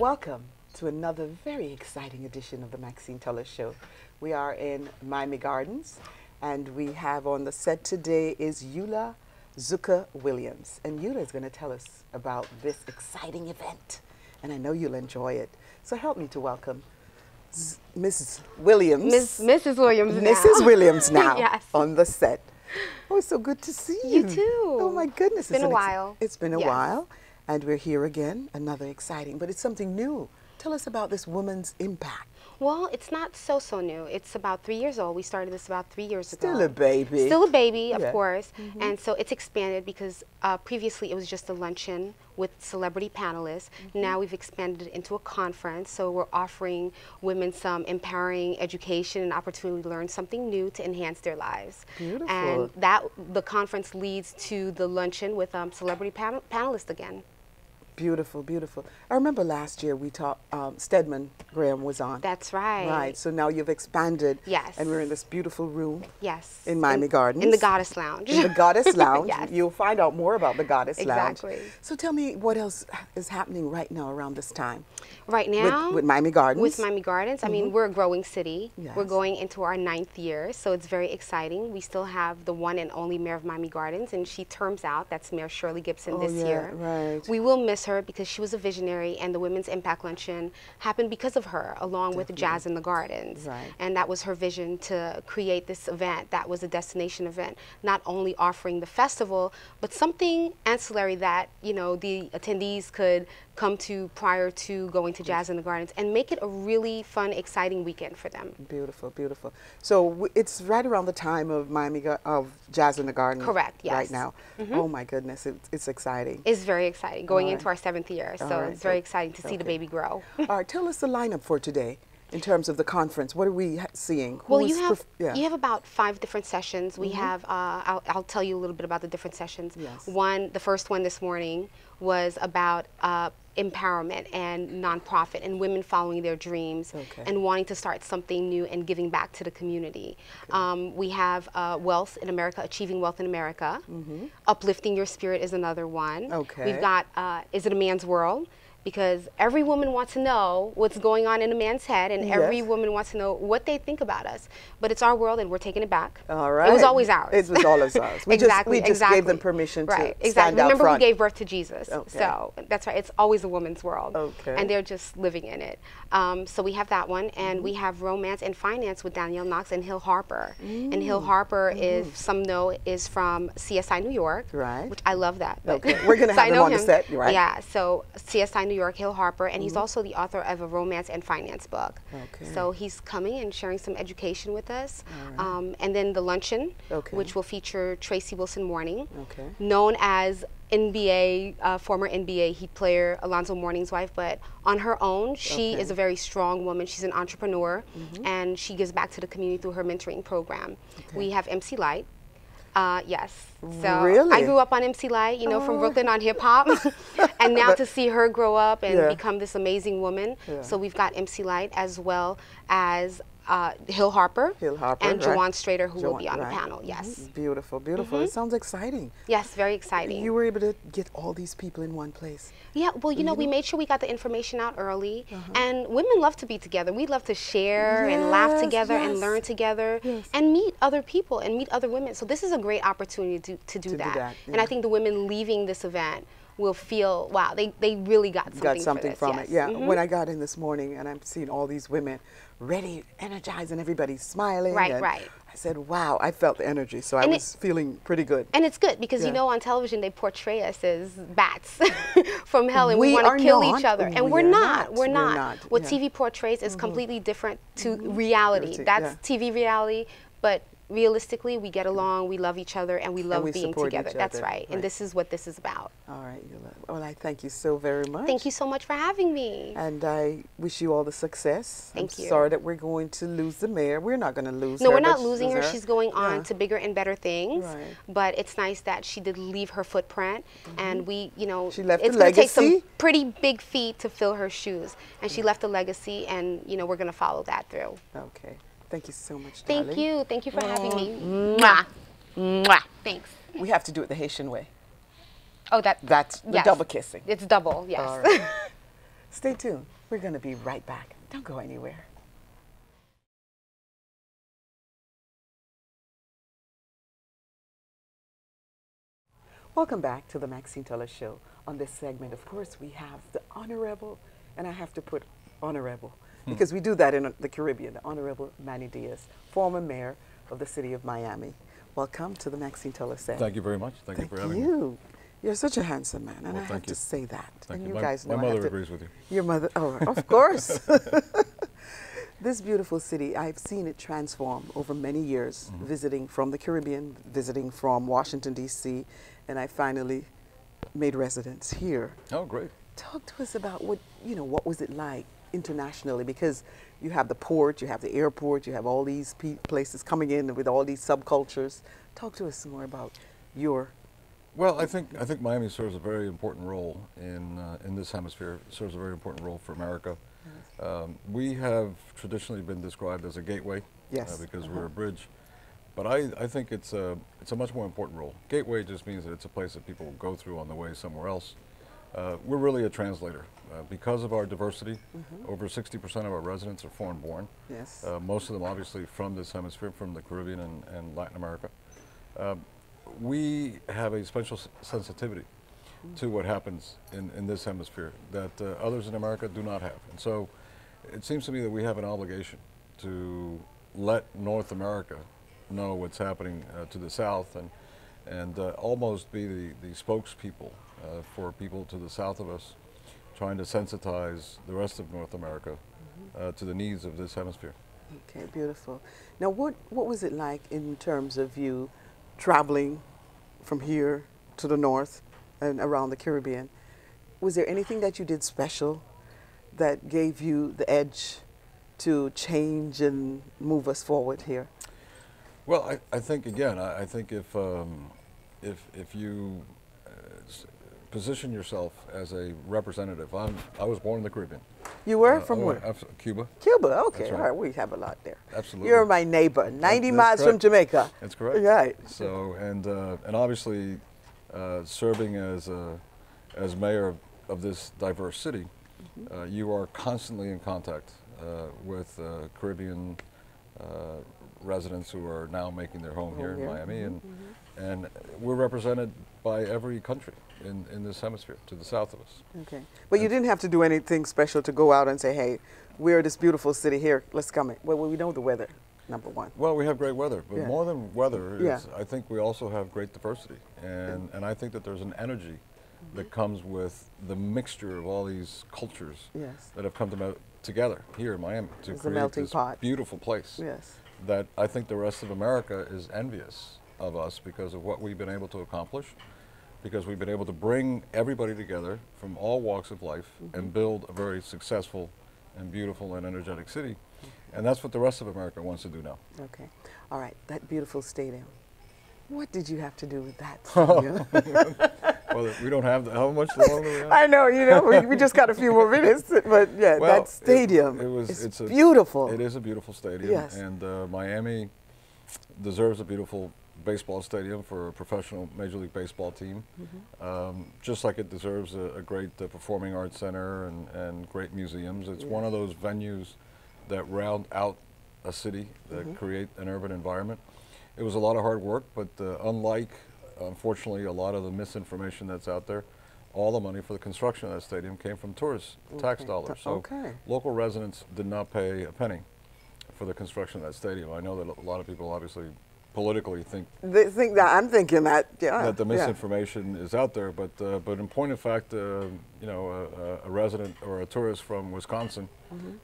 Welcome to another very exciting edition of the Maxine Show. We are in Miami Gardens, and we have on the set today is Eula Zucker-Williams. And Eula is going to tell us about this exciting event, and I know you'll enjoy it. So help me to welcome Mrs. Williams. Mrs. Williams now. Mrs. Williams now Yes. on the set. Oh, it's so good to see you. You too. Oh my goodness. It's been a while. It's been a while. And we're here again, another exciting, but it's something new. Tell us about this woman's impact. Well, it's not so new. It's about 3 years old. We started this about 3 years ago. Still a baby. Still a baby, of Yeah. course. And so it's expanded because previously it was just a luncheon with celebrity panelists. Now we've expanded it into a conference. So we're offering women some empowering education and opportunity to learn something new to enhance their lives. Beautiful. And the conference leads to the luncheon with celebrity panelists again. Beautiful, beautiful. I remember last year we talked, Stedman Graham was on. That's right. Right, so now you've expanded. Yes. And we're in this beautiful room. Yes. In Miami Gardens. In the Goddess Lounge. In the Goddess Lounge. Yes. You'll find out more about the Goddess Lounge. Exactly. So tell me what else is happening right now around this time. Right now? With Miami Gardens. With Miami Gardens. I mean, we're a growing city. Yes. We're going into our 9th year, so it's very exciting. We still have the one and only mayor of Miami Gardens, and she terms out. That's Mayor Shirley Gibson this year. Right. We will miss her because she was a visionary, and the Women's Impact Luncheon happened because of her, along with Jazz in the Gardens. Right. And that was her vision to create this event that was a destination event, not only offering the festival, but something ancillary that, you know, the attendees could come to prior to going to Jazz in the Gardens and make it a really fun, exciting weekend for them. Beautiful, beautiful. So it's right around the time of of Jazz in the Gardens. Correct, yes. Right now. Oh my goodness, it's exciting. It's very exciting, going into our 7th year, so it's very exciting to see the baby grow. All right, tell us the lineup for today. In terms of the conference, what are we seeing? Well, you have about 5 different sessions. We have, I'll tell you a little bit about the different sessions. Yes. The first one this morning was about empowerment and nonprofit and women following their dreams and wanting to start something new and giving back to the community. We have Wealth in America, Achieving Wealth in America. Uplifting Your Spirit is another one. We've got Is It a Man's World? Because every woman wants to know what's going on in a man's head, and every woman wants to know what they think about us. But it's our world, and we're taking it back. All right. It was always ours. It was always ours. We just gave them permission to stand out Remember front. who gave birth to Jesus. So that's right. It's always a woman's world. And they're just living in it. So we have that one, and we have Romance and Finance with Danielle Knox and Hill Harper. And Hill Harper is, some know, is from CSI New York. Right. Which I love that. We're going to have him on the set, right? Yeah. So CSI New York, Hill Harper, and he's also the author of a romance and finance book. So he's coming and sharing some education with us. And then the luncheon, which will feature Tracy Mourning, known as former NBA Heat player Alonzo Mourning's wife, but on her own, she is a very strong woman. She's an entrepreneur, and she gives back to the community through her mentoring program. We have MCLyte. Yes. So really? I grew up on MCLyte, you know, from Brooklyn on hip hop, and now to see her grow up and become this amazing woman. So we've got MCLyte as well as Hill Harper and Jawan Strader, who will be on the panel. Yes. Beautiful, beautiful. It sounds exciting. Yes, very exciting. You were able to get all these people in one place. Yeah, well, you know, we made sure we got the information out early, and women love to be together. We love to share and laugh together and learn together and meet other people and meet other women. So this is a great opportunity to do that. And I think the women leaving this event will feel, wow, they really got something, from it. Yeah, when I got in this morning and I'm seeing all these women ready, energized, and everybody's smiling. Right. I said, wow, I felt the energy, so I was feeling pretty good. And it's good because, you know, on television they portray us as bats from hell, and we want to kill each other. And we're not. We're not. What TV portrays is completely different to reality. That's TV reality, but realistically, we get along, we love each other, and we love being together. That's right. And this is what this is about. All right. Well, I thank you so very much. Thank you so much for having me. And I wish you all the success. Thank you. Sorry that we're going to lose the mayor. We're not going to lose her. No, we're not losing her. She's going on to bigger and better things. Right. But it's nice that she did leave her footprint, and we, you know, she left it's going to take some pretty big feet to fill her shoes. And she left a legacy, and, you know, we're going to follow that through. Okay. Thank you so much, darling. Thank you. Thank you for having me. Mwah. Mwah. Thanks. We have to do it the Haitian way. Oh, that's the double kissing. It's double, yes. All right. Stay tuned. We're going to be right back. Don't go anywhere. Welcome back to the Maxine Show. On this segment, of course, we have the Honorable, and I have to put Honorable, because we do that in the Caribbean, the Honorable Manny Diaz, former mayor of the city of Miami. Welcome to the Maxine segment. Thank you very much. Thank you for having me. You're such a handsome man, and well, I have to say that. Thank and you. You guys know my mother agrees with you. Your mother, oh, of course. This beautiful city, I've seen it transform over many years, visiting from the Caribbean, visiting from Washington, D.C., and I finally made residence here. Oh, great. Talk to us about what was it like internationally, because you have the port, you have the airport, you have all these places coming in with all these subcultures. Talk to us some more about your... Well, I think Miami serves a very important role in this hemisphere. It serves a very important role for America. We have traditionally been described as a gateway, because we're a bridge. But I think it's a much more important role. Gateway just means that it's a place that people go through on the way somewhere else. We're really a translator. Because of our diversity, over 60% of our residents are foreign born. Yes. Most of them obviously from this hemisphere, from the Caribbean and Latin America. We have a special sensitivity to what happens in this hemisphere that others in America do not have. And so it seems to me that we have an obligation to let North America know what's happening to the south and almost be the spokespeople for people to the south of us, trying to sensitize the rest of North America to the needs of this hemisphere. Okay, beautiful. Now, what was it like in terms of you traveling from here to the north and around the Caribbean? Was there anything that you did special that gave you the edge to change and move us forward here? Well, I think again, I think if you position yourself as a representative, I was born in the Caribbean. You were from where? Cuba. Cuba, okay. That's right. All right, we have a lot there. Absolutely. You're my neighbor, 90 miles from Jamaica. That's correct. Right. So, and obviously, serving as mayor of this diverse city, you are constantly in contact with Caribbean residents who are now making their home here in Miami, and we're represented by every country in this hemisphere to the south of us. Okay, but you didn't have to do anything special to go out and say, hey, we're this beautiful city here, let's come in. Well, we know the weather, number one. Well, we have great weather, but more than weather, I think we also have great diversity, and I think that there's an energy that comes with the mixture of all these cultures that have come together here in Miami to create this beautiful place. Yes. That I think the rest of America is envious of us because of what we've been able to accomplish, because we've been able to bring everybody together from all walks of life and build a very successful and beautiful and energetic city. And that's what the rest of America wants to do now. Okay. All right, that beautiful stadium. What did you have to do with that stadium? Well, we don't have how much longer do we have? I know, we just got a few more minutes, but yeah, well, that stadium, it's beautiful. It is a beautiful stadium, yes. And Miami deserves a beautiful baseball stadium for a professional Major League Baseball team, just like it deserves a great performing arts center and great museums. It's one of those venues that round out a city, that create an urban environment. It was a lot of hard work, but unlike, unfortunately, a lot of the misinformation that's out there, all the money for the construction of that stadium came from tourist tax dollars. So local residents did not pay a penny for the construction of that stadium. I know that a lot of people obviously politically think that I'm thinking that that the misinformation is out there, but in point of fact, a resident or a tourist from Wisconsin,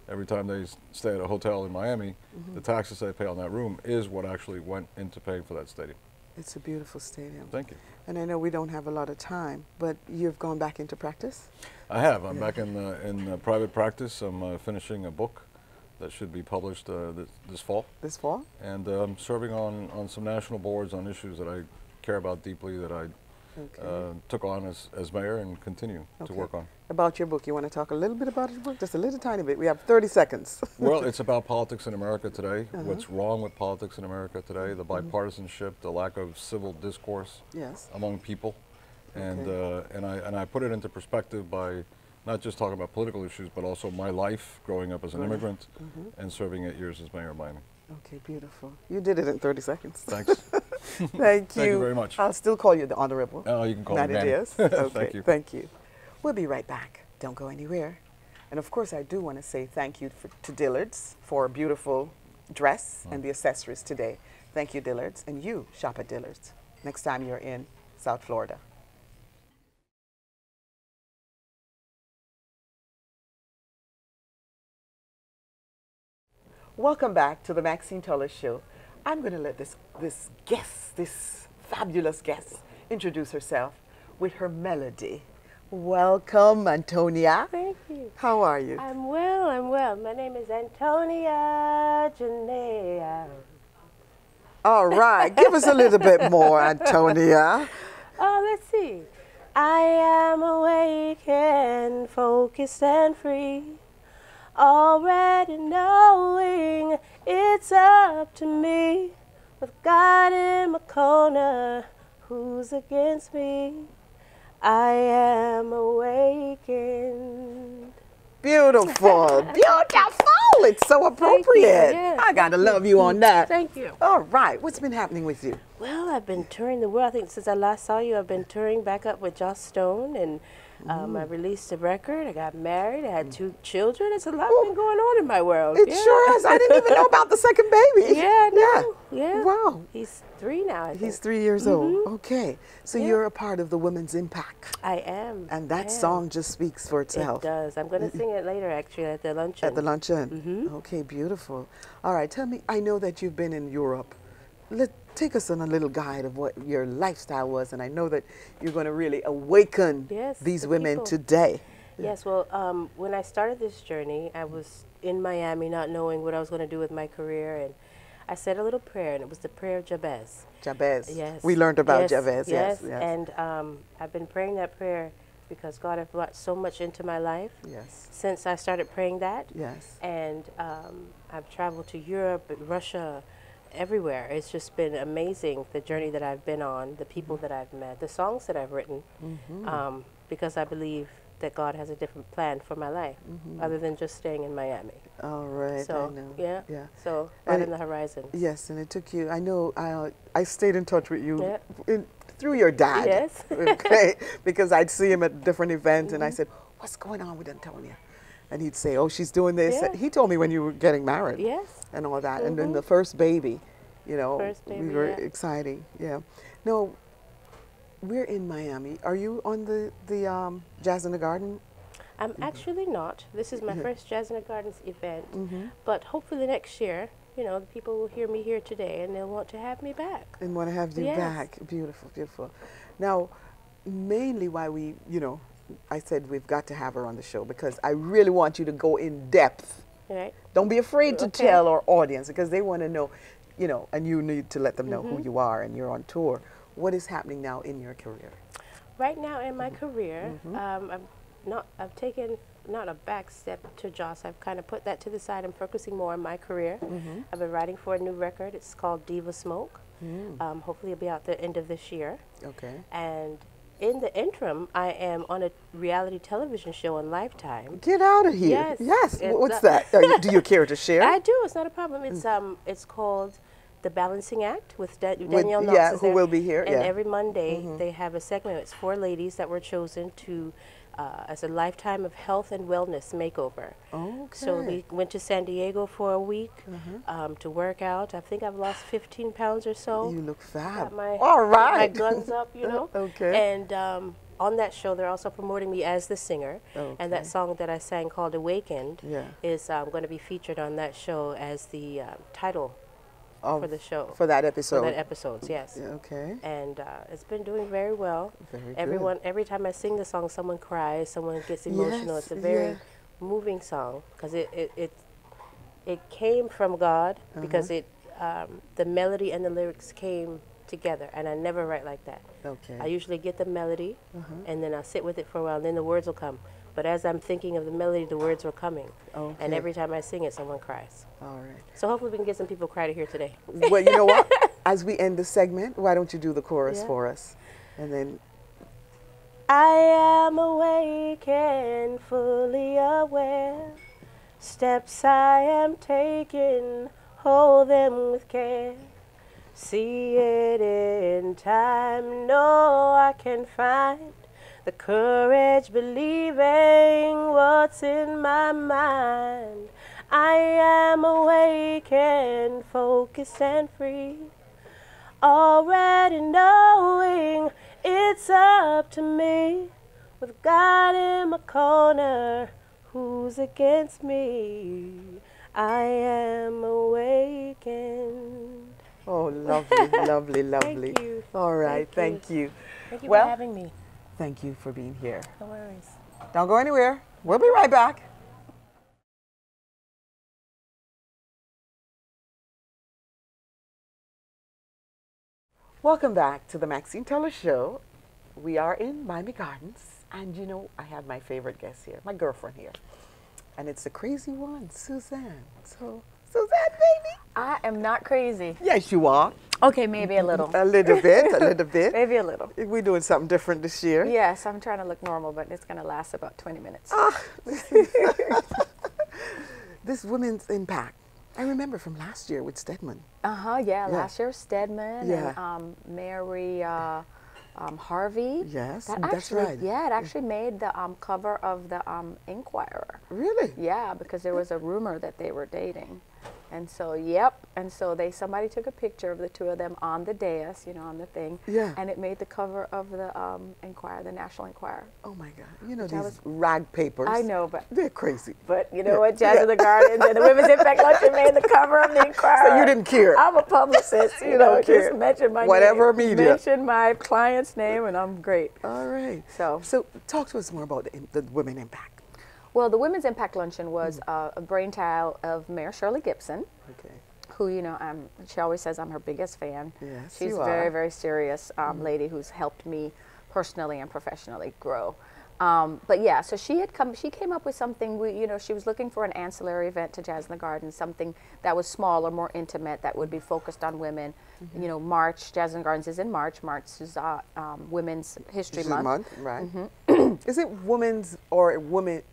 every time they stay at a hotel in Miami, the taxes they pay on that room is what actually went into paying for that stadium. It's a beautiful stadium. Thank you. And I know we don't have a lot of time, but you've gone back into practice? I have. I'm back in private practice. I'm finishing a book that should be published this fall. This fall? And I'm serving on some national boards on issues that I care about deeply, that I took on as mayor and continue to work on. About your book, you want to talk a little bit about your book? Just a little tiny bit. We have 30 seconds. Well, it's about politics in America today, what's wrong with politics in America today, the bipartisanship, the lack of civil discourse among people. And I put it into perspective by not just talking about political issues, but also my life growing up as an immigrant and serving 8 years as mayor of Miami. Okay, beautiful. You did it in 30 seconds. Thanks. Thank you. Thank you very much. I'll still call you the Honorable. Oh, you can call me Manny Manny. Diaz. Okay, Thank you. Thank you. We'll be right back. Don't go anywhere. And of course, I do want to say thank you to Dillard's for a beautiful dress and the accessories today. Thank you, Dillard's. And you shop at Dillard's next time you're in South Florida. Welcome back to the Maxine Show. I'm going to let this guest, this fabulous guest, introduce herself with her melody. Welcome, Antonia. Thank you. How are you? I'm well, I'm well. My name is Antonia Jana. All right. Give us a little bit more, Antonia. Let's see. I am awake and focused and free, already knowing it's up to me, with God in my corner, who's against me? I am awakened. Beautiful. Beautiful. It's so appropriate. Yes. I got to love you on that. Thank you. All right. What's been happening with you? Well, I've been touring the world. I think since I last saw you, I've been touring back up with Joss Stone, and I released a record. I got married. I had 2 children. It's a lot been going on in my world. It sure is. I didn't even know about the second baby. Yeah, no. Yeah. Wow. He's 3 now, I think. He's 3 years old. Okay. So you're a part of the Women's Impact. I am. And that song just speaks for itself. It does. I'm going to sing it later, actually, at the luncheon. At the luncheon? Okay, beautiful. All right, tell me, I know that you've been in Europe. Take us on a little guide of what your lifestyle was, and I know that you're going to really awaken these women today. Yes, well, when I started this journey, I was in Miami not knowing what I was going to do with my career, and I said a little prayer, and it was the prayer of Jabez. Jabez. Yes. We learned about Jabez, yes. And I've been praying that prayer because God has brought so much into my life since I started praying that. Yes. And I've traveled to Europe, Russia, everywhere. It's just been amazing, the journey that I've been on, the people that I've met, the songs that I've written, because I believe that God has a different plan for my life, other than just staying in Miami. All right, so, I know. Yeah. So, right in the horizon. Yes, and it took you, I know, I stayed in touch with you through your dad. Yes. Okay, because I'd see him at different events, and I said, what's going on with Antonia? And he'd say, oh, she's doing this. Yeah. He told me when you were getting married. Yes. And all that. And then the first baby, you know, Baby, we were exciting. Yeah. No, we're in Miami. Are you on the Jazz in the Garden? I'm actually not. This is my first Jazz in the Gardens event. But hopefully next year, you know, the people will hear me here today and they'll want to have me back. And want to have you back. Beautiful, beautiful. Now, mainly why we, you know, I said we've got to have her on the show because I really want you to go in depth. Right. Don't be afraid to tell our audience because they want to know, you know, and you need to let them know who you are and you're on tour. What is happening now in your career? Right now in my career, I've taken not a back step to Joss. I've kind of put that to the side. I'm focusing more on my career. I've been writing for a new record. It's called Diva Smoke. Hopefully it'll be out the end of this year. Okay. And in the interim, I am on a reality television show on Lifetime. Get out of here. Yes. Yes. What's that? Do you care to share? I do. It's not a problem. It's called The Balancing Act with Danielle Knox. Yeah, who will be here. And every Monday they have a segment. It's 4 ladies that were chosen to as a lifetime of health and wellness makeover. Okay. So we went to San Diego for a week to work out. I think I've lost 15 pounds or so. You look fab. All right. My guns up, you know. Okay. And on that show, they're also promoting me as the singer. Okay. And that song that I sang called Awakened is going to be featured on that show as the title for the show. For that episode? For that episode, yes. Yeah, okay. And it's been doing very well. Very good. Every time I sing the song, someone cries, someone gets emotional. It's a very moving song because it came from God because the melody and the lyrics came together, and I never write like that. Okay. I usually get the melody, and then I'll sit with it for a while, and then the words will come. But as I'm thinking of the melody, the words were coming. Okay. And every time I sing it, someone cries. All right. So hopefully we can get some people cry to here today. Well, you know what? As we end the segment, why don't you do the chorus for us? And then I am awake and fully aware. Steps I am taking, hold them with care. See it in time, know I can find the courage believing what's in my mind. I am awake and focused and free, already knowing it's up to me. With God in my corner, who's against me? I am awakened. Oh, lovely, lovely, lovely. Thank you. All right, thank you. Thank you Well, for having me. Thank you for being here. No worries. Don't go anywhere. We'll be right back. Welcome back to the Maxine Teller Show. We are in Miami Gardens, and you know, I have my favorite guest here, my girlfriend here. And it's the crazy one, Suzanne. So, Suzanne, baby. I am not crazy. Yes, you are. Okay, maybe a little. A little bit, a little bit. Maybe a little. We're doing something different this year. Yes, I'm trying to look normal, but it's going to last about 20 minutes. This Women's Impact. I remember from last year with Stedman. Yeah, last year Stedman and Mary Harvey. Yes, that that's actually, right. Yeah, it actually made the cover of the Inquirer. Really? Yeah, because there was a rumor that they were dating. And so, somebody took a picture of the two of them on the dais, you know, on the thing. Yeah. And it made the cover of the Inquirer, the National Enquirer. Oh my God. You know, these rag papers. I know, but they're crazy. But you know what, Jazz in the Gardens and the Women's Impact Luncheon made the cover of the Inquirer. So you didn't care. I'm a publicist. You know, don't care. just mention my Whatever name. media. Mention my client's name, and I'm great. All right. So talk to us more about the Women Impact. Well, the Women's Impact Luncheon was a brainchild of Mayor Shirley Gibson. Okay. Who, you know, she always says I'm her biggest fan. Yes, She's a very, very serious lady who's helped me personally and professionally grow. But yeah, so she came up with something, she was looking for an ancillary event to Jazz in the Garden, something that was smaller, more intimate, that would be focused on women. You know, March, Jazz in the Gardens is in March. March is Women's History Month. Right. Is it women's or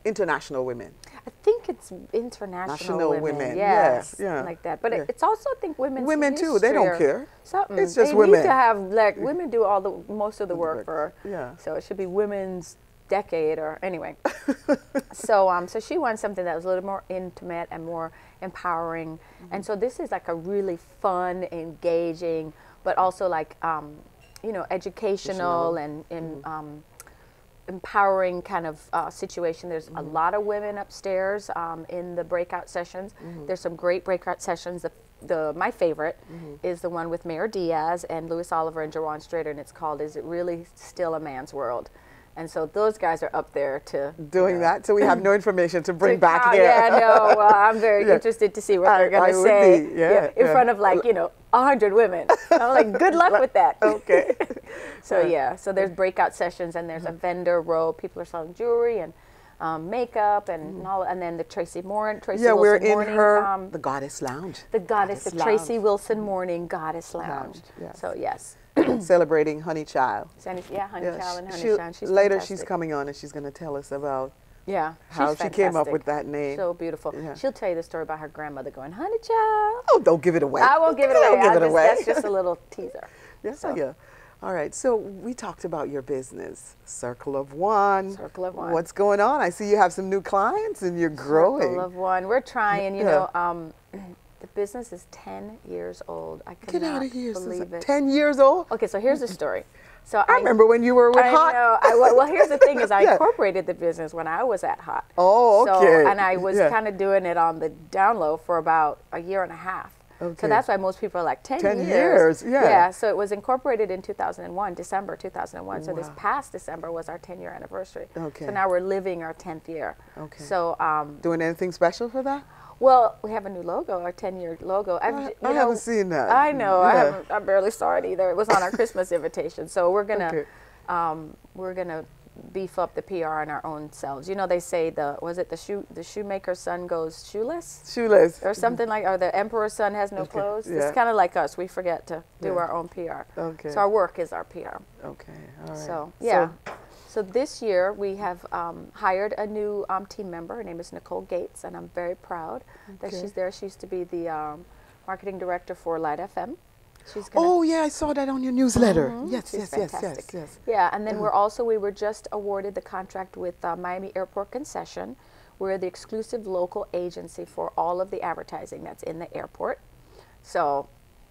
international women? I think it's international women. Yes, like that. But it's also, I think, women's women history too. They don't care. Something. It's just they women. need to have, like, women do most of the work for. Yeah. So it should be women's decade, or anyway. So she wanted something that was a little more intimate and more empowering. And so this is like a really fun, engaging, but also like educational and empowering kind of situation. There's a lot of women upstairs in the breakout sessions. There's some great breakout sessions. My favorite is the one with Mayor Diaz and Louis Oliver and Jawan Strader, and it's called "Is It Really Still a Man's World?" And so those guys are up there to doing that. So we have no information to bring back here. Yeah, no. I'm very interested to see what they're going to say in front of 100 women. I'm like, good luck with that. Okay. So so there's breakout sessions, and there's a vendor row. People are selling jewelry and makeup and all, and then the Tracy Wilson we're in Mourning, her the Goddess Lounge. The Tracy Wilson Mourning Goddess Lounge. Yes. So yes. Celebrating Honey Child. Honey Child and Honey Shine. She's later fantastic. She's coming on and she's going to tell us about how she came up with that name. So beautiful. Yeah. She'll tell you the story about her grandmother going, "Honey Child." Oh, don't give it away. I won't give it away. Don't give it away. That's just a little teaser. Yes, so. Yeah. All right, so we talked about your business, Circle of One. Circle of One. What's going on? I see you have some new clients and you're growing. Circle of One. We're trying, you know, the business is 10 years old. I could not believe it. 10 years old? Okay, so here's the story. So I remember when you were with Hot. I know. Well, here's the thing is I incorporated the business when I was at Hot. Oh, okay. So, and I was kind of doing it on the down low for about a year and a half. Okay. So that's why most people are like 10 years. 10 years, yeah. Yeah, so it was incorporated in 2001, December 2001. So this past December was our 10-year anniversary. Okay. So now we're living our 10th year. Okay. So doing anything special for that? Well, we have a new logo, our 10-year logo. I haven't seen that. I know. Yeah. I barely saw it either. It was on our Christmas invitation. So we're gonna beef up the PR on our own selves. You know, they say the shoemaker's son goes shoeless? Shoeless. Or something like, or the emperor's son has no clothes. Yeah. It's kind of like us. We forget to do our own PR. Okay. So our work is our PR. Okay. All right. So, yeah. So this year we have hired a new team member. Her name is Nicole Gates, and I'm very proud that she's there. She used to be the marketing director for Lyte FM. Oh yeah, I saw that on your newsletter. Yes, yes, fantastic. yes. Yeah, and then we were just awarded the contract with Miami Airport Concession. We're the exclusive local agency for all of the advertising that's in the airport. So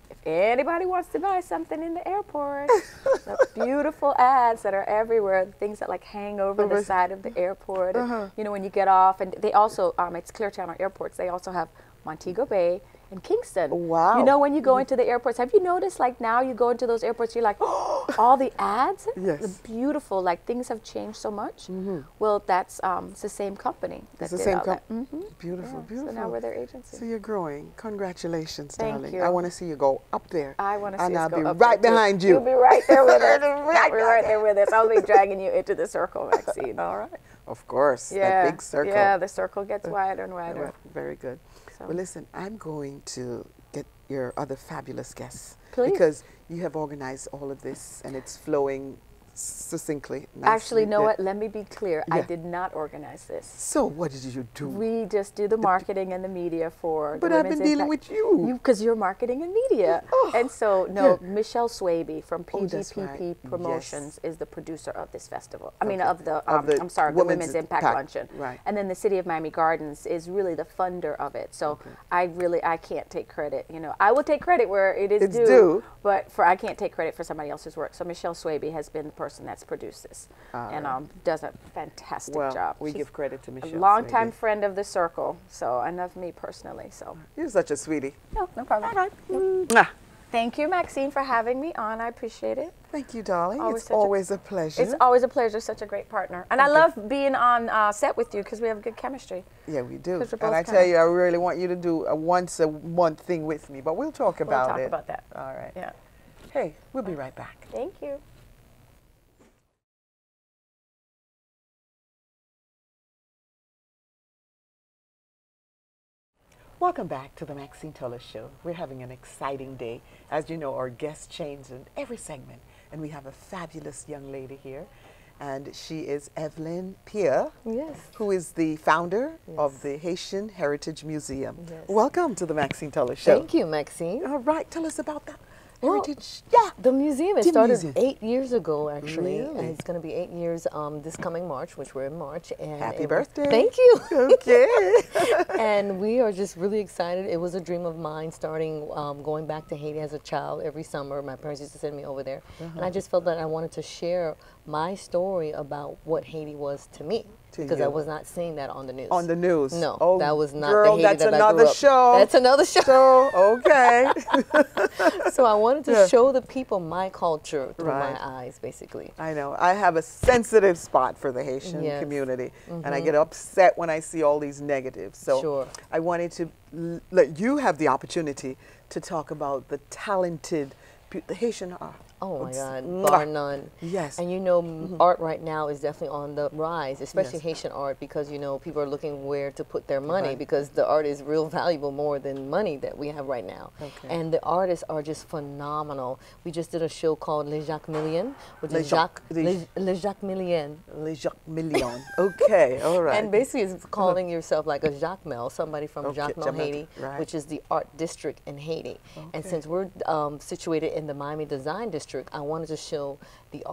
if anybody wants to buy something in the airport, the beautiful ads that are everywhere, things that like hang over the side of the airport, and, you know, when you get off, and they also, it's Clear Channel Airports, they also have Montego Bay and Kingston. Wow. You know, when you go into the airports, have you noticed, like, now you go into those airports, you're like, oh, all the ads? Yes. The beautiful, like, things have changed so much. Well, that's it's the same company. It's the same company. Beautiful, Yeah, beautiful. so now we're their agency. So you're growing. Congratulations, Thank darling. you. I want to see you go up there. I want to see and us I'll go be up right there, too. behind you. You'll be right there with us. right there with us. I'll be dragging you into the circle, Maxine. All right. Of course. Yeah. That big circle. Yeah, the circle gets wider and wider. Very good. So. Well, listen, I'm going to get your other fabulous guests. Please. Because you have organized all of this and it's flowing succinctly. Actually, nicely. know what? Let me be clear. I Yeah. did not organize this. So what did you do? We just do the marketing and the media for But the I've been Women's dealing Impact. with you. Because you're marketing and media. Oh, and so, no, yeah. Michelle Swaby from Oh, that's PGPP right. Promotions is the producer of this festival. I mean, Okay. of the, Of the I'm sorry, the Women's Women's Impact Impact. Luncheon. Right. And then the City of Miami Gardens is really the funder of it. So I can't take credit. You know, I will take credit where it is It's due, due. but I can't take credit for somebody else's work. So Michelle Swaby has been the person that's produced this and does a fantastic job. We She's give credit to Michelle. a longtime Swaby. friend of the circle, so and of me personally. So You're such a sweetie. no problem. All right. Mwah. Thank you, Maxine, for having me on. I appreciate it. Thank you, darling. Always It's such a- always a pleasure. It's always a pleasure. Such a great partner, and I love being on set with you because we have good chemistry. Yeah, we do. 'Cause we're And both I tell you, I really want you to do a once a month thing with me, but we'll talk about We'll talk it. about that. All right. Yeah. Hey, we'll be right back. Thank you. Welcome back to the Maxine Show. We're having an exciting day. As you know, our guests change in every segment, and we have a fabulous young lady here, and she is Eveline Pierre, Yes. who is the founder of the Haitian Heritage Museum. Yes. Welcome to the Maxine Show. Thank you, Maxine. All right, tell us about that Well, heritage. Yeah. The museum, it The started museum. 8 years ago, actually. Really? And it's going to be 8 years this coming March, which we're in March. And Happy it was- birthday. Thank you. Okay. And we are just really excited. It was a dream of mine starting going back to Haiti as a child every summer. My parents used to send me over there. And I just felt that I wanted to share my story about what Haiti was to me. To Because I you. was not seeing that on the news. On the news. No, Oh, that was not girl, the Haiti that's that I another grew up. show. That's another show. So, okay. So I wanted to Yeah. show the people my culture through Right. my eyes, basically. I know. I have a sensitive spot for the Haitian Yes. community, and I get upset when I see all these negatives. So Sure. I wanted to let you have the opportunity to talk about the talented the Haitian art. Oh my God, Mwah. bar none. Yes. And you know, art right now is definitely on the rise, especially Yes. Haitian art, because you know people are looking where to put their money Right. because the art is real valuable more than money that we have right now. Okay. And the artists are just phenomenal. We just did a show called Les Jacques Million, which Les is Jacques Jacques- Les Jacques Million. Les Jacques Million. Okay, all right. And basically, it's calling yourself like a Jacmel, somebody from Okay, Jacmel, Jacmel, Haiti, right. which is the art district in Haiti. And Okay. since we're situated in the Miami Design District, I wanted to show the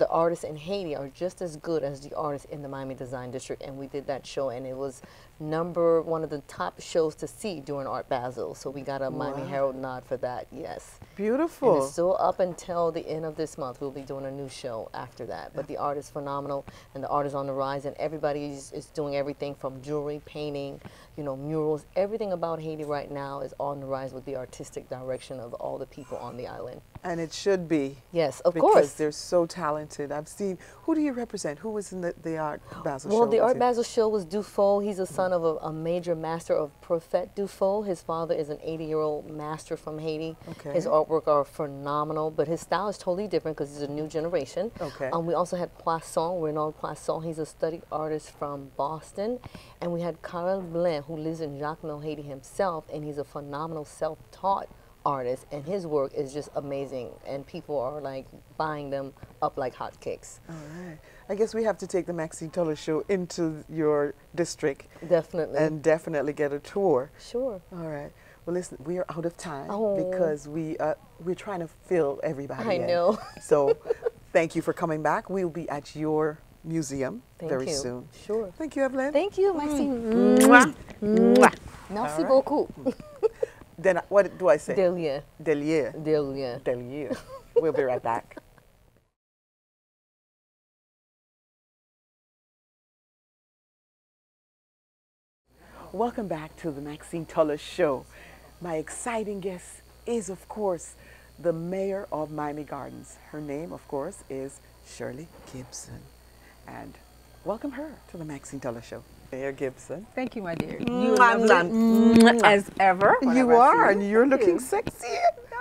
artists in Haiti are just as good as the artists in the Miami Design District. And we did that show, and it was one of the top shows to see during Art Basel. So we got a Miami Herald nod for that. Yes. Beautiful. And it's still up until the end of this month. We'll be doing a new show after that. But the art is phenomenal, and the art is on the rise, and everybody is doing everything from jewelry, painting, you know, murals. Everything about Haiti right now is on the rise with the artistic direction of all the people on the island. And it should be. Yes, of because course. they're so talented. I've seen, who do you represent? Who was in the Art Basel show? Well, the with Art you? Basel show was Dufault. He's a son of a major master of Prophet Dufault. His father is an 80-year-old master from Haiti. Okay. His artwork are phenomenal, but his style is totally different because he's a new generation. Okay. We also had Poisson, Renaud Poisson. He's a study artist from Boston. And we had Karel Blin, who lives in Jacmel, Haiti himself, and he's a phenomenal self-taught artist, and his work is just amazing, and people are like buying them up like hotcakes. All right. I guess we have to take the Maxine Toller Show into your district. Definitely. And definitely get a tour. Sure. All right. Well, listen, we are out of time Oh. because we're trying to fill everybody I in. know. So thank you for coming back. We'll be at your museum Thank very you. soon. Sure. Thank you, Eveline. Thank you, Maxine. Mwah. Mwah. Merci right. beaucoup. Then what do I say? Delia. Delia. Delia. Delia. We'll be right back. Welcome back to the Maxine Toller Show. My exciting guest is, of course, the mayor of Miami Gardens. Her name, of course, is Shirley Gibson. And welcome her to the Maxine Toller Show. Mayor Gibson. Thank you, my dear. You are lovely as ever. You are, and you're looking sexy.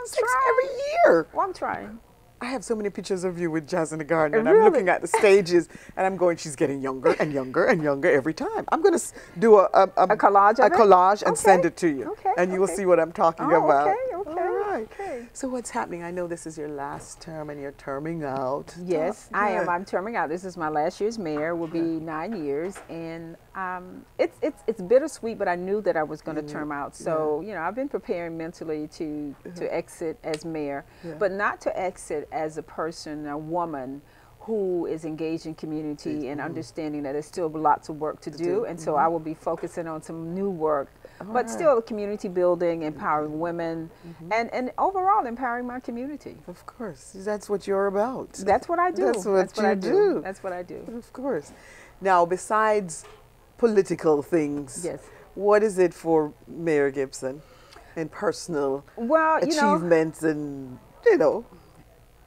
Sexy every year. Well, I'm trying. I have so many pictures of you with Jazz in the Garden, and I'm looking at the stages, and I'm going, she's getting younger and younger and younger every time. I'm going to do a collage of it? collage and Okay. send it to you, Okay, and you will okay. see what I'm talking about. Okay. All right. Okay. So what's happening? I know this is your last term, and you're terming out. Yes, I am. Yeah. I'm terming out. This is my last year's mayor. Will be 9 years, and it's bittersweet. But I knew that I was going to term out. So you know, I've been preparing mentally to exit as mayor, but not to exit as a person, a woman who is engaged in community and understanding that there's still lots of work to do. And so I will be focusing on some new work, but still community building, empowering women, and overall empowering my community. Of course, that's what you're about. That's what I do. That's what I you do. That's what I do. Of course. Now, besides political things, Yes. what is it for Mayor Gibson in personal Well, achievements and, you know?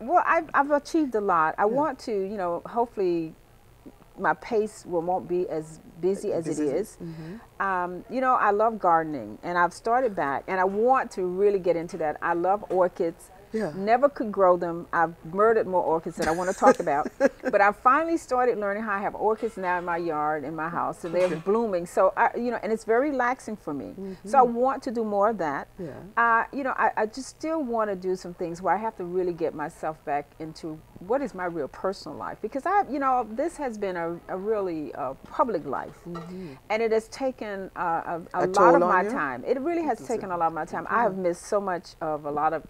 Well, I've achieved a lot. I want to, you know, hopefully my pace won't be as busy as it is. You know, I love gardening, and I've started back, and I want to really get into that. I love orchids. Yeah. Never could grow them. I've murdered more orchids than I want to talk about. But I finally started learning how I have orchids now in my yard, in my house, and they're blooming. So, you know, and it's very relaxing for me. So I want to do more of that. Yeah. You know, I just still want to do some things where I have to really get myself back into what is my real personal life. Because you know, this has been a really public life. And it has taken a lot of my time. It really has taken a lot of my time. I have missed so much of a lot of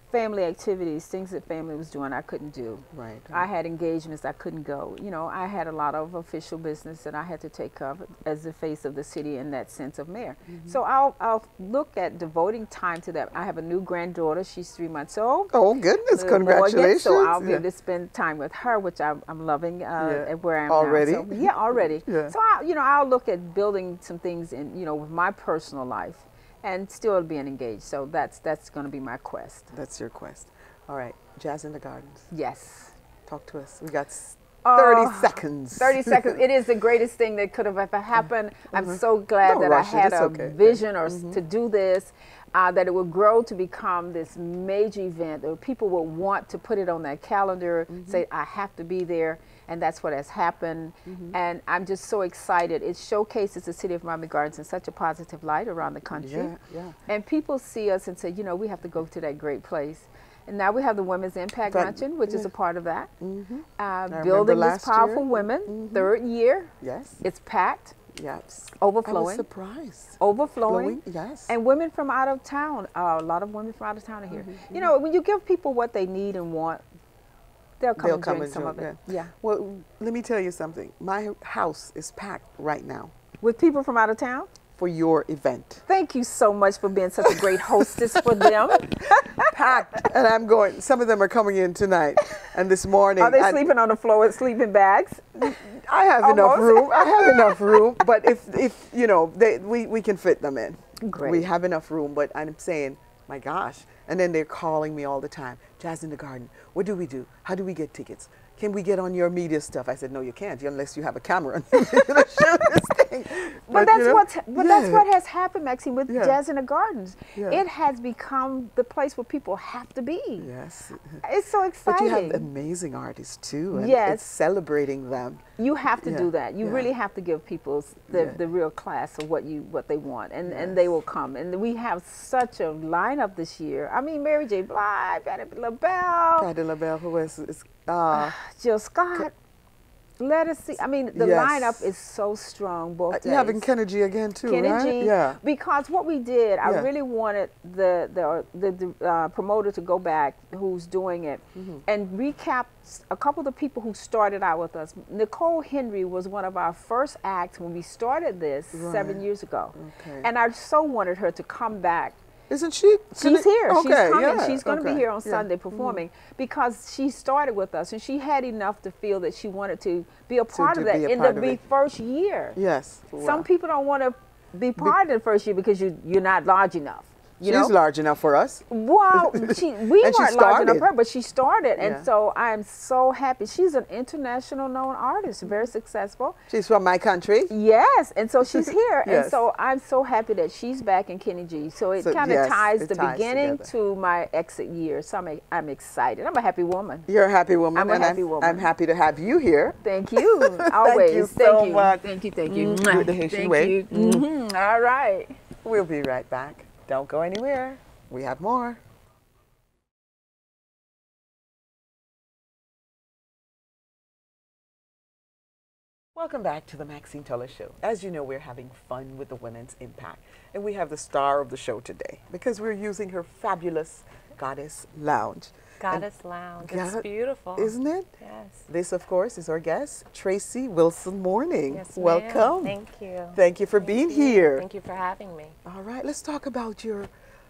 family activities, things that family was doing I couldn't do. Right. I had engagements I couldn't go. You know, I had a lot of official business that I had to take care of as the face of the city in that sense of mayor. So I'll look at devoting time to that. I have a new granddaughter. She's 3 months old. Oh, goodness. Little Morgan, Congratulations. so I'll be able to spend time with her, which I'm loving at where I am Already? now. So, yeah, already. Yeah. So, you know, I'll look at building some things in, you know, with my personal life and still being engaged. So that's going to be my quest. That's your quest. All right. Jazz in the Gardens. Yes. Talk to us. We got 30 seconds. 30 seconds. It is the greatest thing that could have ever happened. I'm so glad Don't that I rush it. had It's a okay. vision or to do this, that it would grow to become this major event. That people will want to put it on their calendar, say, I have to be there. And that's what has happened. And I'm just so excited. It showcases the city of Miami Gardens in such a positive light around the country. Yeah. And people see us and say, you know, we have to go to that great place. And now we have the Women's Impact Luncheon, which is a part of that. Building this powerful women, third year. Yes. It's packed, Yes. overflowing. I was surprised. Overflowing. Yes. And women from out of town, a lot of women from out of town are here. You know, when you give people what they need and want, they'll come and drink some of it. Yeah. Well, let me tell you something. My house is packed right now With people from out of town? for your event. Thank you so much for being such a great hostess for them. Packed. And I'm going, some of them are coming in tonight and this morning. Are they sleeping on the floor with sleeping bags? I have enough Almost. room. I have enough room. But if you know, we can fit them in. Great. We have enough room. But I'm saying, my gosh. And then they're calling me all the time. Jazz in the Garden. What do we do? How do we get tickets? can we get on your media stuff? I said, no, you can't, unless you have a camera. Shoot this thing. But that's what has happened, Maxine, with Jazz in the Gardens. Yeah. It has become the place where people have to be. Yes. It's so exciting. But you have amazing artists too, and yes. it's celebrating them. You have to do that. You really have to give people the real class of what they want, and they will come. And we have such a lineup this year. I mean, Mary J. Blige, Patti LaBelle, who is Jill Scott. Let us see. I mean, the lineup is so strong both days. You're having Kenny G again too, Kenny right? G, yeah. Because what we did, I really wanted the promoter to go back, who's doing it, and recap a couple of the people who started out with us. Nicole Henry was one of our first acts when we started this 7 years ago, and I so wanted her to come back. Isn't she? She's here. Okay, she's coming. yeah, She's going to be here on Sunday performing because she started with us and she had enough to feel that she wanted to be a part of that in the first year. Yes. Some people don't want to be part of the first year because you're not large enough. She's large enough for us. Well, we weren't large enough for her, but she started, and so I'm so happy. She's an international known artist, very successful. She's from my country. Yes, and so she's here, and so I'm so happy that she's back in Kenny G. So it kind of ties the beginning to my exit year. So I'm excited. I'm a happy woman. You're a happy woman. I'm a happy woman. I'm happy to have you here. Thank you. Always. Thank you so much. Thank you. Thank you. Do it the Haitian way. All right. We'll be right back. Don't go anywhere. We have more. Welcome back to the Maxine Show. As you know, we're having fun with the Women's Impact. And we have the star of the show today because we're using her fabulous Goddess Lounge. Goddess Lounge. It's beautiful. Isn't it? Yes. This, of course, is our guest, Tracy Wilson Mourning. Yes, welcome. Thank you. Thank you for being here. Thank you for having me. All right, let's talk about your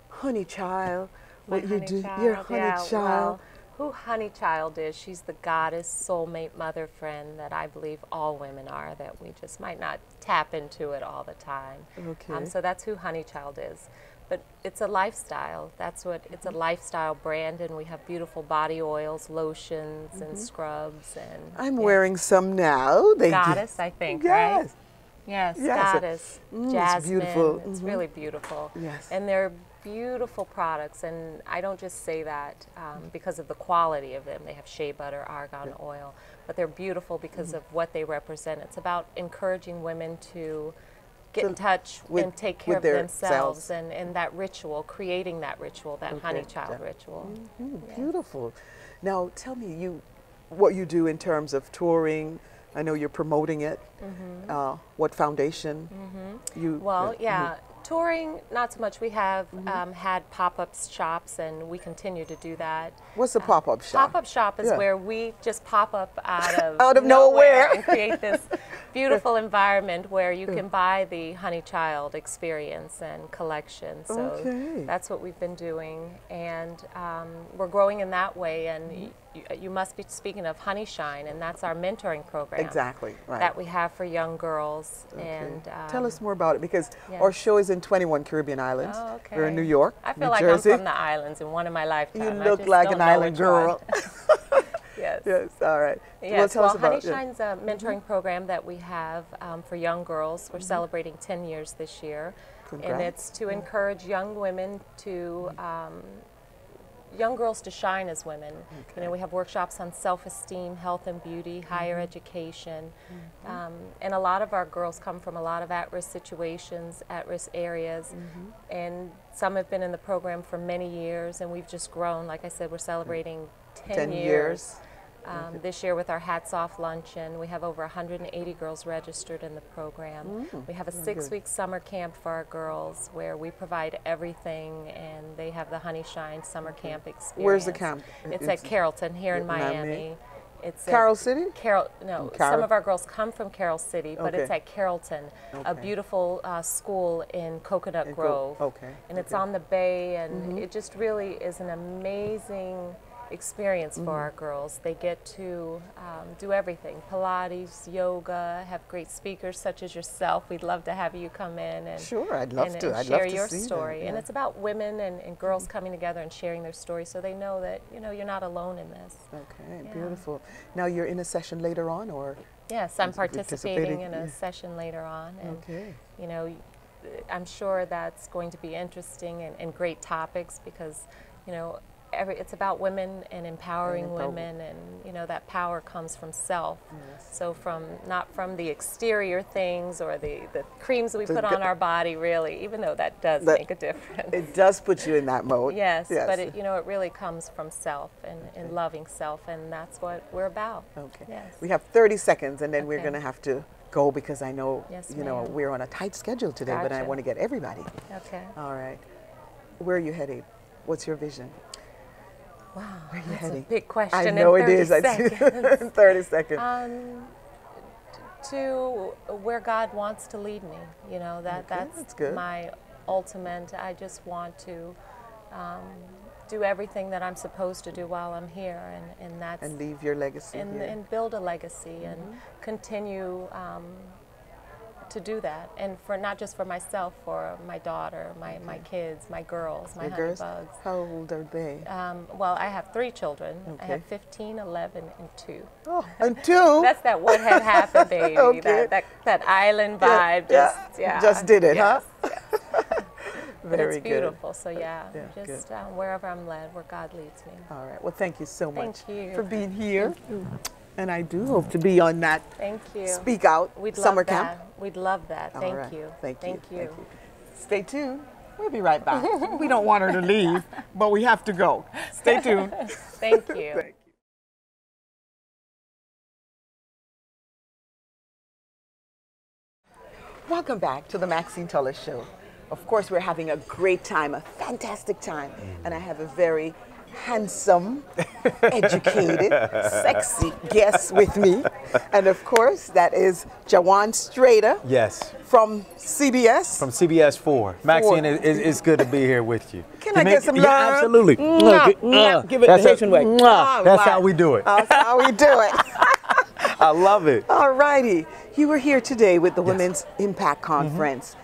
honey child. What you do, child. your honey child. Well, who honey child is? She's the goddess, soulmate, mother, friend that I believe all women are, that we just might not tap into it all the time. Okay. So that's who honey child is. But it's a lifestyle. That's what it's a lifestyle brand, and we have beautiful body oils, lotions, and scrubs. And I'm wearing some now. Goddess, I think, right? Yes, Goddess, jasmine. It's beautiful. It's really beautiful. Yes. And they're beautiful products, and I don't just say that because of the quality of them. They have shea butter, argan oil, but they're beautiful because of what they represent. It's about encouraging women to get in touch and take care of themselves and that ritual, creating that ritual, that honey child ritual. Beautiful. Now tell me what you do in terms of touring. I know you're promoting it. What foundation you touring, not so much. We have had pop-up shops, and we continue to do that. What's a pop-up shop? Pop-up shop is where we just pop up out of nowhere and create this beautiful environment where you can buy the Honey Child experience and collection. So that's what we've been doing, and we're growing in that way. And you must be speaking of Honey Shine, and that's our mentoring program. Exactly, right. That we have for young girls. And tell us more about it, because our show is in 21 Caribbean islands. Oh, okay. We're in New York, I feel like Jersey. I'm from the islands in one of my lifetimes. You look like an island girl. Yes. Yes, all right. Yes, well, Honey Shine's a mentoring program that we have for young girls. We're celebrating 10 years this year. Congrats. And it's to encourage young women to, young girls to shine as women. You know, we have workshops on self-esteem, health and beauty, higher education. And a lot of our girls come from a lot of at-risk situations, at-risk areas. And some have been in the program for many years, and we've just grown. Like I said, we're celebrating 10 years. This year with our Hats Off luncheon. We have over 180 girls registered in the program. We have a 6-week summer camp for our girls where we provide everything, and they have the Honey Shine summer camp experience. Where's the camp? It's at Carrollton here in Miami. It's Carroll City? Some of our girls come from Carroll City, but it's at Carrollton, a beautiful school in Coconut Grove. And it's on the bay, and it just really is an amazing experience for our girls. They get to do everything, Pilates, yoga, have great speakers such as yourself. We'd love to have you come in and sure, I'd love to. and I'd share love to your see story. them, yeah. And it's about women and girls coming together and sharing their story so they know that, you know, you're not alone in this. Okay, Yeah. beautiful. Now you're in a session later on, or? Yes, I'm participating in a yeah. session later on. And, Okay. you know, I'm sure that's going to be interesting and great topics because, you know, it's about women and empowering women, and you know that power comes from self. Yes. So not from the exterior things or the creams we put on our body, really, even though that does make a difference. It does put you in that mode. Yes, but it really comes from self and loving self, and that's what we're about. Okay. Yes. We have 30 seconds, and then we're Okay. going to have to go because I know, Yes, you know, ma'am. we're on a tight schedule today, but I Gotcha. want to get everybody. Okay. All right. Where are you headed? What's your vision? Wow, Where are you that's heading? a big question. I know in 30 it is. Seconds. 30 seconds. To where God wants to lead me. You know, that's good. my ultimate. I just want to do everything that I'm supposed to do while I'm here, and that's And leave your legacy and, here. and build a legacy and continue to do that, and for not just for myself, for my daughter, my kids, my girls, my Your honey girls? bugs. How old are they? Well, I have 3 children. I Okay. have 15, 11, and 2. Oh, and 2? That's that what had happened, baby. Okay. that island vibe. Just did it, yes, huh? Yes. But Very it's beautiful. good. So yeah, Yeah, just wherever I'm led, where God leads me. All right. Well, thank you so much Thank you. for being here. And I do hope to be on that Thank you. Speak Out We'd summer love camp. that. We'd love that. All Thank right. you. Thank you. Thank you. Thank you. Stay tuned. We'll be right back. We don't want her to leave, but we have to go. Stay tuned. Thank you. Thank you. Welcome back to the Maxine Show. Of course, we're having a great time, a fantastic time, and I have a very handsome, educated, sexy guest with me. And of course, that is Jawan Strader. Yes. From CBS. From CBS 4. Maxine, it's good to be here with you. Can I get some love? Yeah, absolutely. Give it the Haitian way. That's how we do it. That's how we do it. I love it. All righty. You were here today with the Women's Impact Conference.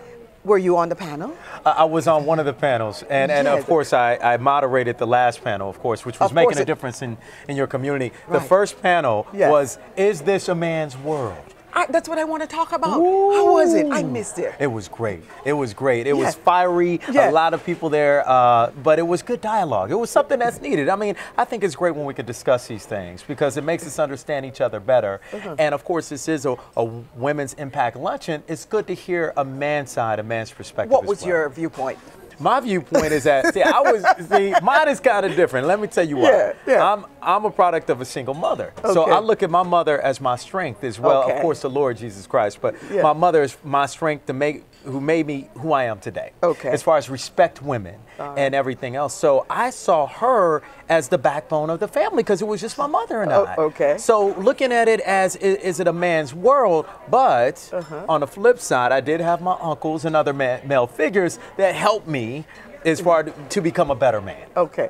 Were you on the panel? I was on one of the panels, and of course I moderated the last panel, of course, which was making a difference in your community. The first panel was, Is This a Man's World? That's what I want to talk about. Ooh. How was it? I missed it. It was great. It was great. It was fiery, a lot of people there, but it was good dialogue. It was something that's needed. I mean, I think it's great when we can discuss these things because it makes us understand each other better. And of course, this is a Women's Impact Luncheon. It's good to hear a man's side, a man's perspective. What was your viewpoint? My viewpoint is that mine is kind of different. Let me tell you why. I'm a product of a single mother, so I look at my mother as my strength as well. Of course, the Lord Jesus Christ, but my mother is my strength who made me who I am today. As far as respect women and everything else, so I saw her as the backbone of the family because it was just my mother and I. So looking at it as is it a man's world, but on the flip side, I did have my uncles and other male figures that helped me as far to become a better man.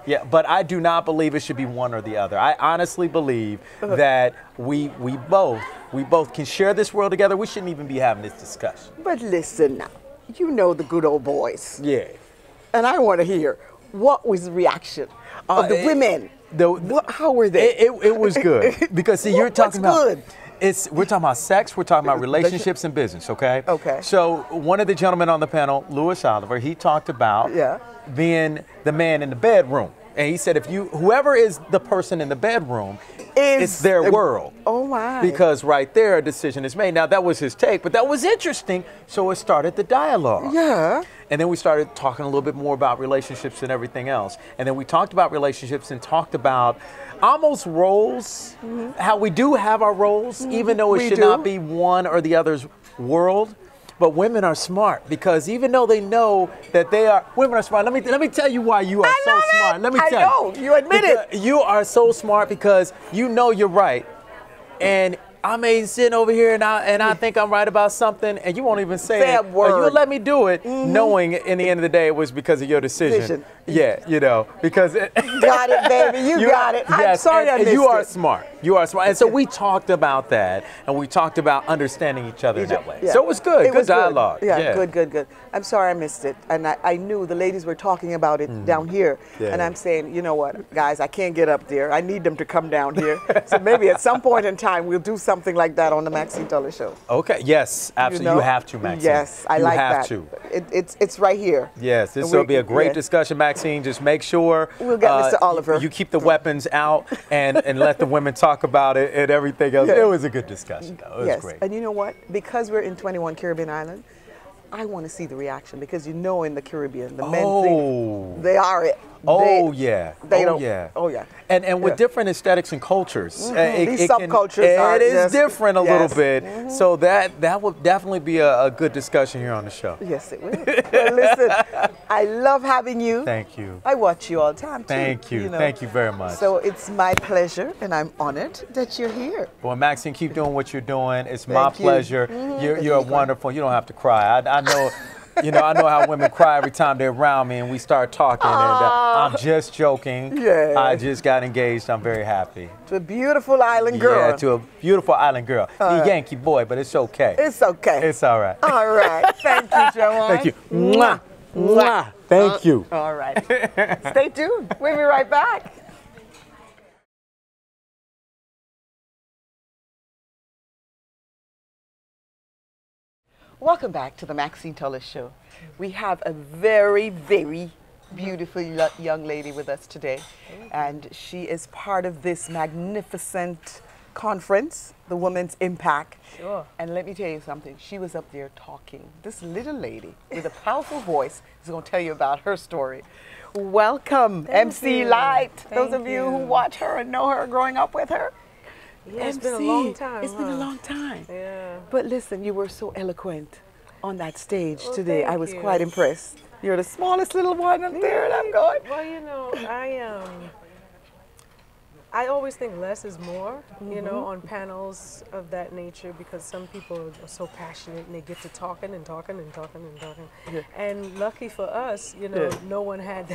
Yeah, but I do not believe it should be one or the other. I honestly believe that we both can share this world together. We shouldn't even be having this discussion. But listen now, you know the good old boys. Yeah. And I want to hear, what was the reaction of the women? How were they? It was good because see, you're talking about good? We're talking about sex, we're talking about relationships and business, okay? So one of the gentlemen on the panel, Louis Oliver, he talked about being the man in the bedroom. And he said whoever is the person in the bedroom, it's their world. Oh my. Because right there a decision is made. Now that was his take, but that was interesting. So it started the dialogue. Yeah. And then we started talking a little bit more about relationships and everything else. And then we talked about relationships and talked about almost roles, how we do have our roles, even though it should not be one or the other's world. But women are smart because even though they know that women are smart. Let me tell you why you are so smart. Let me tell you. I know. You admit it. You are so smart because you know you're right. And I may sit over here and I think I'm right about something, and you won't even say it. a word. Or you'll let me do it, knowing in the end of the day it was because of your decision. Yeah, you know, because got it, baby. You got it. I'm sorry I missed you are it. smart. You are smart. And so we talked about that, and we talked about understanding each other in that way. Yeah. So it was good. Good dialogue. Yeah, good. I'm sorry I missed it. And I knew the ladies were talking about it down here. Yeah. And I'm saying, you know what, guys, I can't get up there. I need them to come down here. So maybe at some point in time we'll do something like that on the Maxine Teller Show. Okay. Yes, absolutely. You have to, Maxine. Yes, I like that. You have to. It's right here. Yes, this will be a great discussion, Maxine. Just make sure we'll get Mr. Oliver. You keep the weapons out and let the women talk about it and everything else. It was a good discussion, though. It was great. And you know what? Because we're in 21 Caribbean Island, I want to see the reaction, because you know in the Caribbean, the men think they are it. Oh, yeah. They don't. Yeah. Oh, yeah. And with different aesthetics and cultures, these subcultures it is different a little bit. So that would definitely be a good discussion here on the show. Yes, it will. Well, listen, I love having you. Thank you. I watch you all the time, too. Thank you. You know? Thank you very much. So it's my pleasure, and I'm honored that you're here. Well, Maxine, keep doing what you're doing. It's my pleasure. You're wonderful. You don't have to cry. I know. You know, I know how women cry every time they're around me and we start talking. And I'm just joking. Yeah. I just got engaged. I'm very happy. To a beautiful island girl. Yeah, to a beautiful island girl. He's a Yankee boy, but it's okay. It's okay. It's all right. All right. Thank you, Jawan. Thank you. Mwah. Mwah. Thank you. All right. Stay tuned. We'll be right back. Welcome back to the Maxine Teller Show. We have a very, very beautiful young lady with us today, and she is part of this magnificent conference, the Women's Impact. Sure. And let me tell you something, she was up there talking. This little lady with a powerful voice is going to tell you about her story. Welcome, MCLyte. Those of you who watch her and know her growing up with her. Yeah, it's been a long time. It's been a long time. Yeah. But listen, you were so eloquent on that stage today. I was you. quite impressed. You're the smallest little one up there, and I'm going. Well, you know, I always think less is more, you know, on panels of that nature, because some people are so passionate and they get to talking and talking and talking and talking. Yeah. And lucky for us, you know, no one had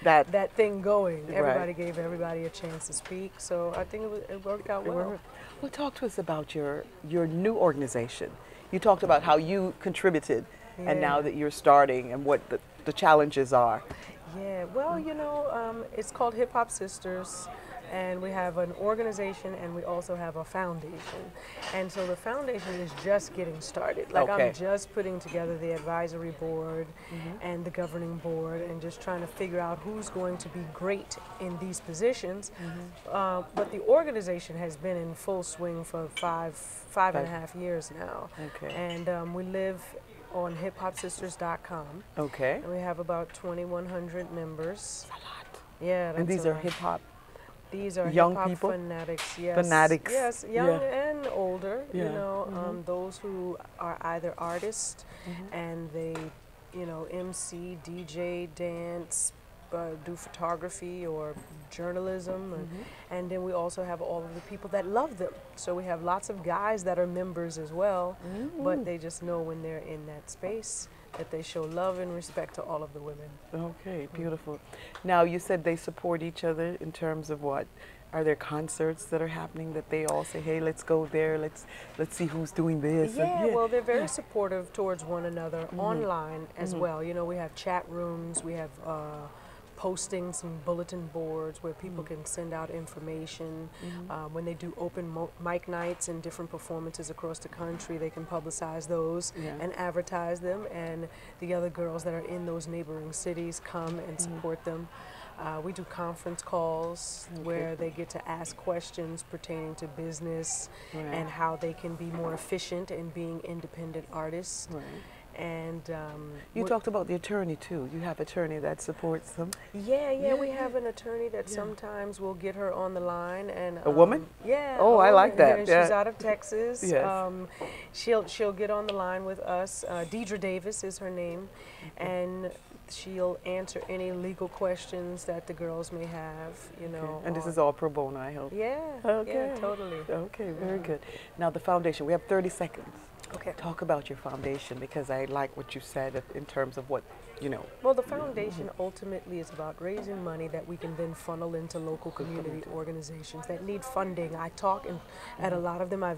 that thing going. Everybody gave everybody a chance to speak, so I think it worked out well. Well, talk to us about your new organization. You talked about how you contributed, and now that you're starting, and what the challenges are. Yeah, well, you know, it's called Hip Hop Sisters, and we have an organization and we also have a foundation. And so the foundation is just getting started. Like I'm just putting together the advisory board and the governing board, and just trying to figure out who's going to be great in these positions. But the organization has been in full swing for five and a half years now. Okay. And we live on hiphopsisters.com. Okay. And we have about 2,100 members. That's a lot. Yeah. And these are hip hop. These are young hip-hop people? fanatics, yes. Fanatics. Yes, young and older, you know, those who are either artists and they, you know, MC, DJ, dance, do photography or journalism. And then we also have all of the people that love them. So we have lots of guys that are members as well, but they just know when they're in that space that they show love and respect to all of the women. Okay, beautiful. Now, you said they support each other in terms of what? Are there concerts that are happening that they all say, hey, let's go there, let's see who's doing this? Yeah, well, they're very supportive towards one another online as well. You know, we have chat rooms, we have posting some bulletin boards where people can send out information. When they do open mic nights and different performances across the country, they can publicize those and advertise them, and the other girls that are in those neighboring cities come and support them. We do conference calls where they get to ask questions pertaining to business and how they can be more efficient in being independent artists. And you talked about the attorney too. You have an attorney that supports them. Yeah, we have an attorney that sometimes will get her on the line, and a woman. Yeah. Oh, I like that. She's out of Texas. Yes. She'll get on the line with us. Deidre Davis is her name, and She'll answer any legal questions that the girls may have, you know. And this is all pro bono, I hope. Yeah. Okay. Yeah, totally. Okay, very good. Now the foundation, we have 30 seconds. Okay. Talk about your foundation, because I like what you said in terms of what, you know. Well, the foundation ultimately is about raising money that we can then funnel into local community organizations that need funding. I talk at a lot of them. I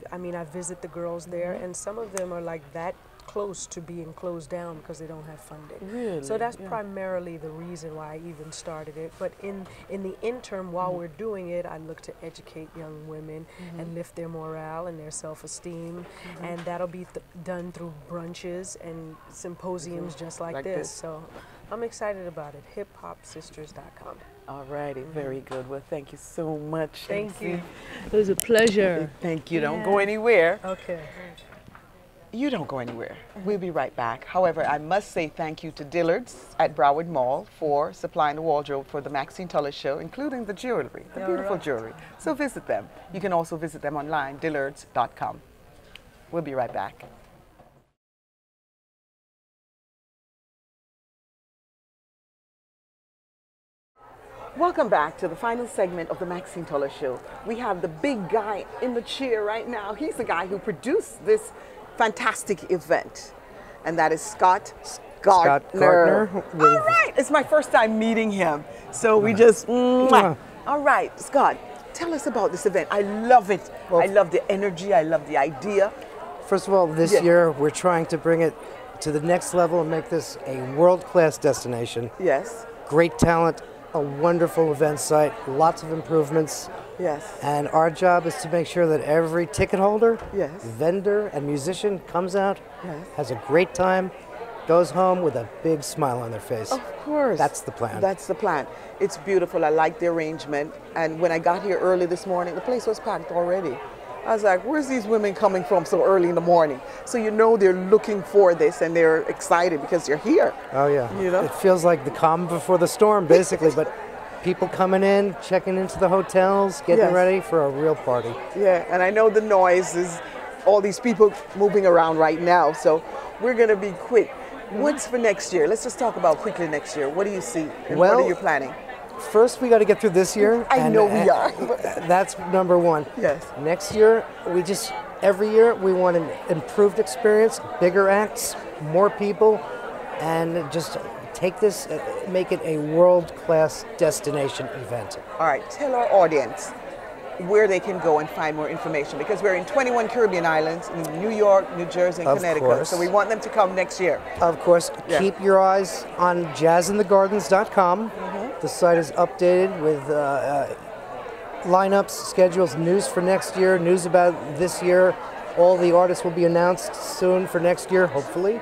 visit the girls there, and some of them are like that close to being closed down because they don't have funding. Really? So that's primarily the reason why I even started it. But in the interim, while we're doing it, I look to educate young women and lift their morale and their self-esteem, and that'll be done through brunches and symposiums just like this. So I'm excited about it. hiphopsisters.com. All righty, very good. Well, thank you so much. Thank you. It was a pleasure. Thank you. Don't go anywhere. Okay. You don't go anywhere. We'll be right back. However, I must say thank you to Dillard's at Broward Mall for supplying the wardrobe for the Maxine Tullis show, including the jewelry, the beautiful jewelry. So visit them. You can also visit them online, dillards.com. We'll be right back. Welcome back to the final segment of the Maxine Tullis show. We have the big guy in the chair right now. He's the guy who produced this fantastic event, and that is Scott Gardner. All right, it's my first time meeting him, so we just all right, Scott, tell us about this event. I love it. Well, I love the energy. I love the idea. First of all, this year we're trying to bring it to the next level and make this a world-class destination. Yes. Great talent, a wonderful event site, lots of improvements. Yes. And our job is to make sure that every ticket holder, yes, vendor, and musician comes out, has a great time, goes home with a big smile on their face. Of course. That's the plan. That's the plan. It's beautiful. I like the arrangement. And when I got here early this morning, the place was packed already. I was like, where's these women coming from so early in the morning? So you know they're looking for this and they're excited because they're here. Oh yeah. You know? It feels like the calm before the storm, basically, but people coming in, checking into the hotels, getting ready for a real party. Yeah, and I know the noise is all these people moving around right now, so we're going to be quick. What's for next year? Let's just talk about quickly next year. What do you see and what are you planning? First, we got to get through this year. I know we are. That's number one. Yes. Next year, every year, we want an improved experience, bigger acts, more people, and just take this, make it a world-class destination event. All right, tell our audience where they can go and find more information, because we're in 21 Caribbean islands in New York, New Jersey, and Connecticut. So we want them to come next year. Of course. Keep your eyes on jazzinthegardens.com. The site is updated with lineups, schedules, news for next year, news about this year. All the artists will be announced soon for next year, hopefully.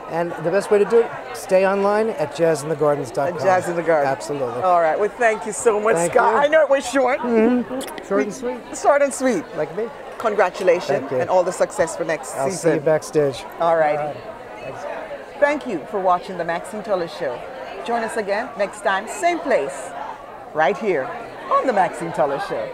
And the best way to do it, stay online at jazzinthegardens.com. At Jazz in the Gardens. Absolutely. All right. Well, thank you so much, Scott. I know it was short. Short and sweet. Short and sweet. Like me. Congratulations and all the success for next season. I'll see you backstage. All right. Thank you for watching the Maxine Tullis Show. Join us again next time, same place, right here on the Maxine Tullis Show.